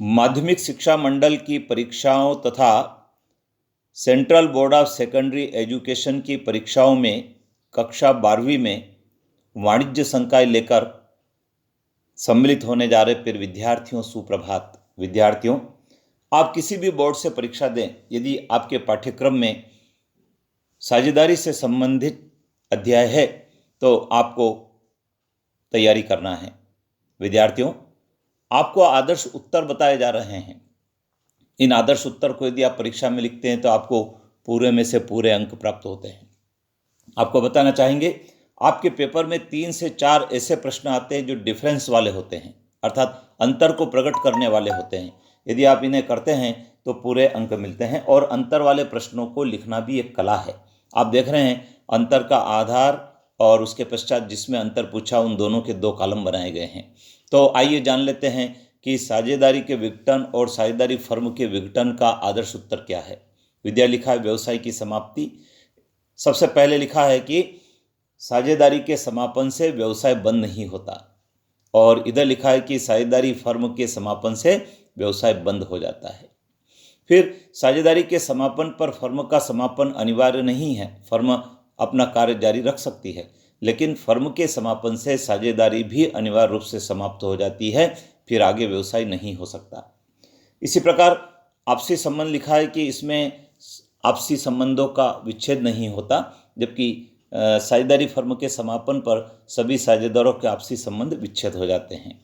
माध्यमिक शिक्षा मंडल की परीक्षाओं तथा central board of secondary education की परीक्षाओं में कक्षा 12वीं में वाणिज्य संकाय लेकर सम्मिलित होने जा रहे फिर विद्यार्थियों सुप्रभात। विद्यार्थियों, आप किसी भी बोर्ड से परीक्षा दें, यदि आपके पाठ्यक्रम में साझेदारी से संबंधित अध्याय है तो आपको तैयारी करना है। विद्यार्थियों, आपको आदर्श उत्तर बताए जा रहे हैं। इन आदर्श उत्तर को यदि आप परीक्षा में लिखते हैं तो आपको पूरे में से पूरे अंक प्राप्त होते हैं। आपको बताना चाहेंगे, आपके पेपर में 3 से 4 ऐसे प्रश्न आते हैं जो डिफरेंस वाले होते हैं, अर्थात अंतर को प्रकट करने वाले होते हैं। यदि आप इन्हें करते हैं तो पूरे अंक मिलते हैं। और अंतर वाले प्रश्नों को लिखना भी एक कला है। आप देख रहे हैं, अंतर का आधार और उसके पश्चात जिसमें अंतर पूछा उन दोनों के 2 कॉलम बनाए गए हैं। तो आइए जान लेते हैं कि साझेदारी के विघटन और साझेदारी फर्म के विघटन का आदर्श उत्तर क्या है। विद्या लिखा है व्यवसाय की समाप्ति। सबसे पहले लिखा है कि साझेदारी के समापन से व्यवसाय बंद नहीं होता, और इधर लिखा है कि साझेदारी फर्म के समापन से व्यवसाय बंद हो जाता है। फिर साझेदारी के समापन पर फर्म का समापन अनिवार्य नहीं है, फर्म अपना कार्य जारी रख सकती है, लेकिन फर्म के समापन से साझेदारी भी अनिवार्य रूप से समाप्त हो जाती है, फिर आगे व्यवसाय नहीं हो सकता। इसी प्रकार आपसी संबंध लिखा है कि इसमें आपसी संबंधों का विच्छेद नहीं होता, जबकि साझेदारी फर्म के समापन पर सभी साझेदारों के आपसी संबंध विच्छेद हो जाते हैं।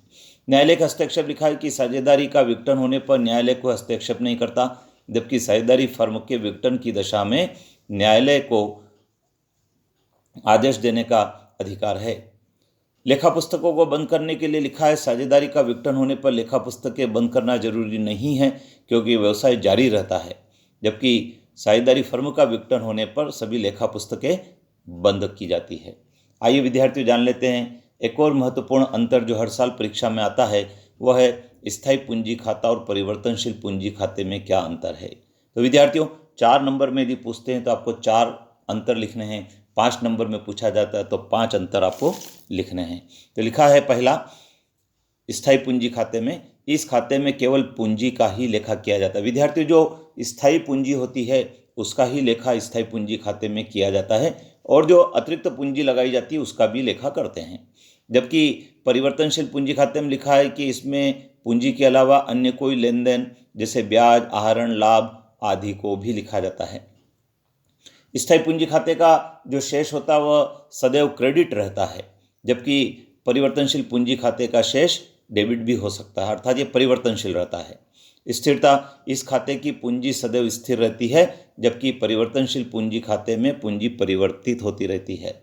न्यायालय का हस्तक्षेप लिखा है कि साझेदारी का विघटन होने पर न्यायालय को हस्तक्षेप नहीं करता, जबकि साझेदारी फर्म के विघटन की दशा में न्यायालय को आदेश देने का अधिकार है। लेखा पुस्तकों को बंद करने के लिए लिखा है, साझेदारी का विघटन होने पर लेखा पुस्तकें बंद करना जरूरी नहीं है, क्योंकि व्यवसाय जारी रहता है, जबकि साझेदारी फर्म का विघटन होने पर सभी लेखा पुस्तकें बंद की जाती है। आइए विद्यार्थियों जान लेते हैं एक और महत्वपूर्ण अंतर जो हर साल परीक्षा में आता है, वह है स्थायी पूंजी खाता और परिवर्तनशील पूंजी खाते में क्या अंतर है। तो विद्यार्थियों, 4 नंबर में यदि पूछते हैं तो आपको 4 अंतर लिखने हैं, 5 नंबर में पूछा जाता है तो 5 अंतर आपको लिखने हैं। तो लिखा है पहला, स्थायी पूंजी खाते में, इस खाते में केवल पूंजी का ही लेखा किया जाता है। विद्यार्थियों, जो स्थायी पूंजी होती है उसका ही लेखा स्थायी पूंजी खाते में किया जाता है, और जो अतिरिक्त पूंजी लगाई जाती है उसका भी लेखा करते हैं। जबकि परिवर्तनशील पूंजी खाते में लिखा है कि इसमें पूंजी के अलावा अन्य कोई लेन देन जैसे ब्याज, आहरण, लाभ आदि को भी लिखा जाता है। स्थायी पूंजी खाते का जो शेष होता है वह सदैव क्रेडिट रहता है, जबकि परिवर्तनशील पूंजी खाते का शेष डेबिट भी हो सकता है, अर्थात ये परिवर्तनशील रहता है। स्थिरता, इस खाते की पूंजी सदैव स्थिर रहती है, जबकि परिवर्तनशील पूंजी खाते में पूंजी परिवर्तित होती रहती है।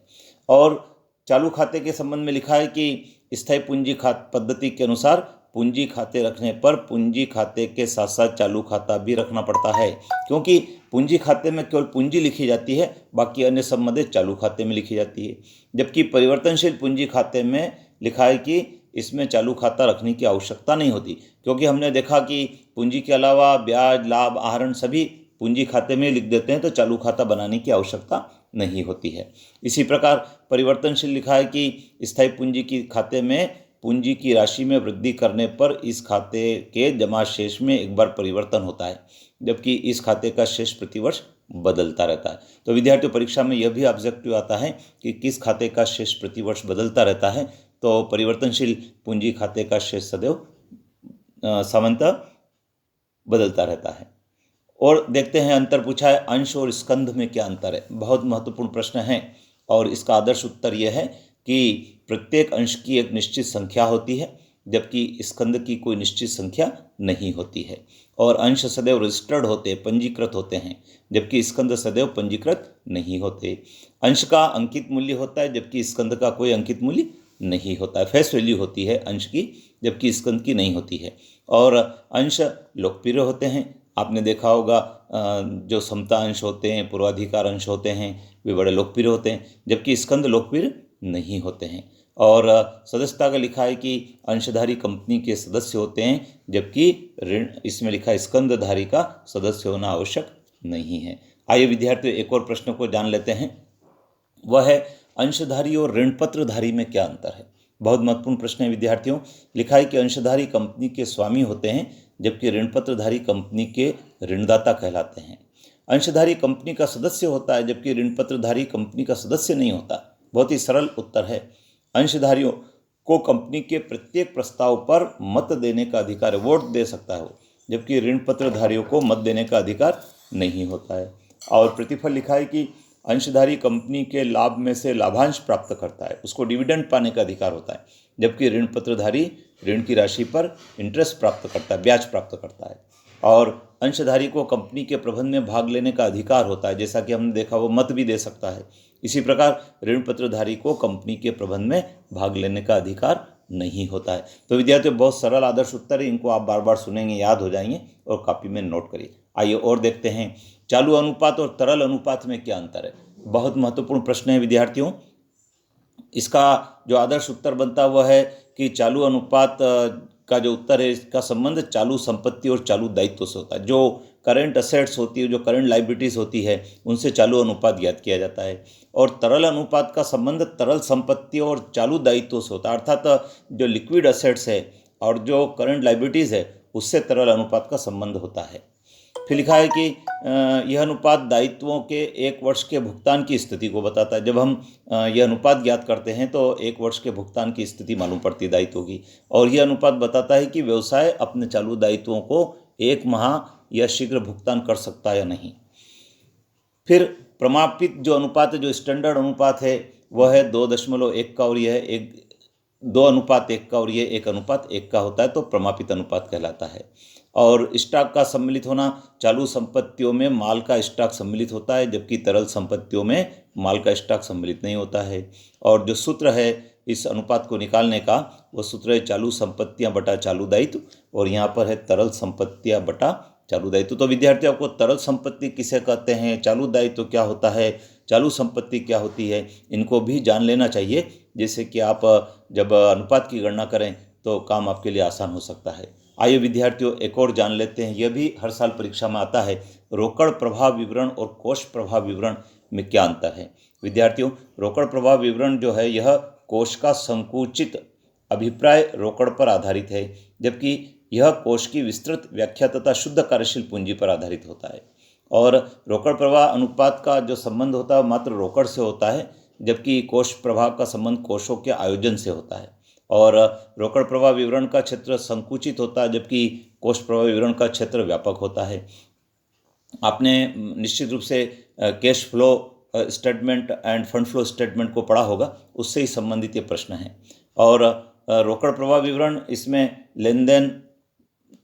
और चालू खाते के संबंध में लिखा है कि स्थायी पूंजी खाते पद्धति के अनुसार पूंजी खाते रखने पर पूंजी खाते के साथ साथ चालू खाता भी रखना पड़ता है, क्योंकि पूंजी खाते में केवल पूंजी लिखी जाती है, बाकी अन्य संबंधित चालू खाते में लिखी जाती है। जबकि परिवर्तनशील पूंजी खाते में लिखा है कि इसमें चालू खाता रखने की आवश्यकता नहीं होती, क्योंकि हमने देखा कि पूंजी के अलावा ब्याज, लाभ, आहरण सभी पूंजी खाते में लिख देते हैं, तो चालू खाता बनाने की आवश्यकता नहीं होती है। इसी प्रकार परिवर्तनशील लिखा है कि स्थायी पूंजी की खाते में पूंजी की राशि में वृद्धि करने पर इस खाते के जमा शेष में एक बार परिवर्तन होता है, जबकि इस खाते का शेष प्रतिवर्ष बदलता रहता है। तो विद्यार्थियों, परीक्षा में यह भी ऑब्जेक्टिव आता है कि किस खाते का शेष प्रतिवर्ष बदलता रहता है, तो परिवर्तनशील पूंजी खाते का शेष सदैव सामान्यतः बदलता रहता है। और देखते हैं अंतर पूछा है, अंश और स्कंध में क्या अंतर है। बहुत महत्वपूर्ण प्रश्न है, और इसका आदर्श उत्तर यह है कि प्रत्येक अंश की एक निश्चित संख्या होती है, जबकि स्कंध की कोई निश्चित संख्या नहीं होती है। और अंश सदैव रजिस्टर्ड होते, पंजीकृत होते हैं, जबकि स्कंध सदैव पंजीकृत नहीं होते। अंश का अंकित मूल्य होता है, जबकि स्कंध का कोई अंकित मूल्य नहीं होता है। फेस वैल्यू होती है अंश की, जबकि स्कंध की नहीं होती है। और अंश लोकप्रिय होते हैं, आपने देखा होगा जो समता अंश होते हैं, पूर्वाधिकार अंश होते हैं, वे बड़े लोकप्रिय होते हैं, जबकि स्कंद लोकप्रिय नहीं होते हैं। और सदस्यता का लिखा है कि अंशधारी कंपनी के सदस्य होते हैं, जबकि ऋण इसमें लिखा है स्कंदधारी का सदस्य होना आवश्यक नहीं है। आइए विद्यार्थियों, एक और प्रश्न को जान लेते हैं, वह है अंशधारी और ऋण पत्रधारी में क्या अंतर है। बहुत महत्वपूर्ण प्रश्न है विद्यार्थियों। लिखा है कि अंशधारी कंपनी के स्वामी होते हैं, जबकि ऋण पत्रधारी कंपनी के ऋणदाता कहलाते हैं। अंशधारी कंपनी का सदस्य होता है जबकि ऋण पत्रधारी कंपनी का सदस्य नहीं होता। बहुत ही सरल उत्तर है। अंशधारियों को कंपनी के प्रत्येक प्रस्ताव पर मत देने का अधिकार है, वोट दे सकता है वो, जबकि ऋण पत्रधारियों को मत देने का अधिकार नहीं होता है। और प्रतिफल लिखा है कि अंशधारी कंपनी के लाभ में से लाभांश प्राप्त करता है, उसको डिविडेंड पाने का अधिकार होता है, जबकि ऋण पत्रधारी ऋण की राशि पर इंटरेस्ट प्राप्त करता है, ब्याज प्राप्त करता है। और अंशधारी को कंपनी के प्रबंधन में भाग लेने का अधिकार होता है, जैसा कि हमने देखा वो मत भी दे सकता है। इसी प्रकार ऋण पत्रधारी को कंपनी के प्रबंधन में भाग लेने का अधिकार नहीं होता है। तो विद्यार्थियों, बहुत सरल आदर्श उत्तर है, इनको आप बार बार सुनेंगे, याद हो जाएंगे और कॉपी में नोट करिए। आइए और देखते हैं, चालू अनुपात और तरल अनुपात में क्या अंतर है। बहुत महत्वपूर्ण प्रश्न है विद्यार्थियों। इसका जो आदर्श उत्तर बनता है वह है कि चालू अनुपात का जो उत्तर है, इसका संबंध चालू संपत्ति और चालू दायित्व से होता है। जो करंट असेट्स होती है, जो करंट लाइबिलिटीज़ होती है, उनसे चालू अनुपात ज्ञात किया जाता है। और तरल अनुपात का संबंध तरल संपत्ति और चालू दायित्व से होता है, अर्थात जो लिक्विड असेट्स है और जो करंट लाइबिलिटीज़ है उससे तरल अनुपात का संबंध होता है। फिर लिखा है कि यह अनुपात दायित्वों के 1 वर्ष के भुगतान की स्थिति को बताता है। जब हम यह अनुपात ज्ञात करते हैं तो 1 वर्ष के भुगतान की स्थिति मालूम पड़ती है दायित्वों की। और यह अनुपात बताता है कि व्यवसाय अपने चालू दायित्वों को 1 माह या शीघ्र भुगतान कर सकता है या नहीं। फिर प्रमापित जो अनुपात है, जो स्टैंडर्ड अनुपात है, वह है 2.1 का और यह है 2:1 का और ये 1:1 का होता है, तो प्रमापित अनुपात कहलाता है। और स्टॉक का सम्मिलित होना, चालू संपत्तियों में माल का स्टॉक सम्मिलित होता है जबकि तरल संपत्तियों में माल का स्टॉक सम्मिलित नहीं होता है। और जो सूत्र है इस अनुपात को निकालने का, वो सूत्र है चालू संपत्तियां बटा चालू दायित्व, और यहाँ पर है तरल संपत्तियां बटा चालू दायित्व। तो विद्यार्थियों, आपको तरल संपत्ति किसे कहते हैं, चालू दायित्व क्या होता है, चालू संपत्ति क्या होती है, इनको भी जान लेना चाहिए, जिससे कि आप जब अनुपात की गणना करें तो काम आपके लिए आसान हो सकता है। आइए विद्यार्थियों, एक और जान लेते हैं, यह भी हर साल परीक्षा में आता है, रोकड़ प्रवाह विवरण और कोष प्रवाह विवरण में क्या अंतर है। विद्यार्थियों, रोकड़ प्रवाह विवरण जो है यह कोष का संकुचित अभिप्राय रोकड़ पर आधारित है, जबकि यह कोष की विस्तृत व्याख्या तथा शुद्ध कार्यशील पूंजी पर आधारित होता है। और रोकड़ प्रवाह अनुपात का जो संबंध होता है मात्र रोकड़ से होता है, जबकि कोष प्रवाह का संबंध कोषों के आयोजन से होता है। और रोकड़ प्रवाह विवरण का क्षेत्र संकुचित होता है, जबकि कोष प्रवाह विवरण का क्षेत्र व्यापक होता है। आपने निश्चित रूप से cash flow statement end fund flow statement को पढ़ा होगा, उससे ही संबंधित ये प्रश्न है। और रोकड़ प्रवाह विवरण, इसमें लेन देन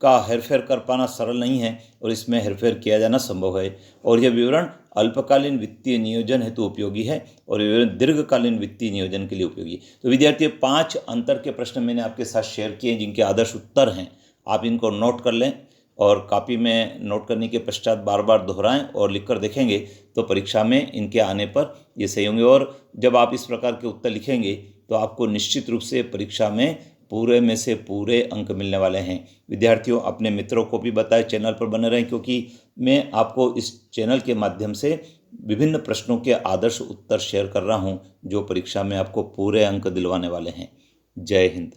का हेरफेर कर पाना सरल नहीं है और इसमें हेरफेर किया जाना संभव है। और यह विवरण अल्पकालीन वित्तीय नियोजन हेतु उपयोगी है और विवरण दीर्घकालीन वित्तीय नियोजन के लिए उपयोगी है। तो विद्यार्थियों, 5 अंतर के प्रश्न मैंने आपके साथ शेयर किए, जिनके आदर्श उत्तर हैं। आप इनको नोट कर लें और कॉपी में नोट करने के पश्चात बार बार दोहराएं और लिखकर देखेंगे तो परीक्षा में इनके आने पर ये सही होंगे। और जब आप इस प्रकार के उत्तर लिखेंगे तो आपको निश्चित रूप से परीक्षा में पूरे में से पूरे अंक मिलने वाले हैं। विद्यार्थियों, अपने मित्रों को भी बताएं, चैनल पर बने रहें, क्योंकि मैं आपको इस चैनल के माध्यम से विभिन्न प्रश्नों के आदर्श उत्तर शेयर कर रहा हूं, जो परीक्षा में आपको पूरे अंक दिलवाने वाले हैं। जय हिंद।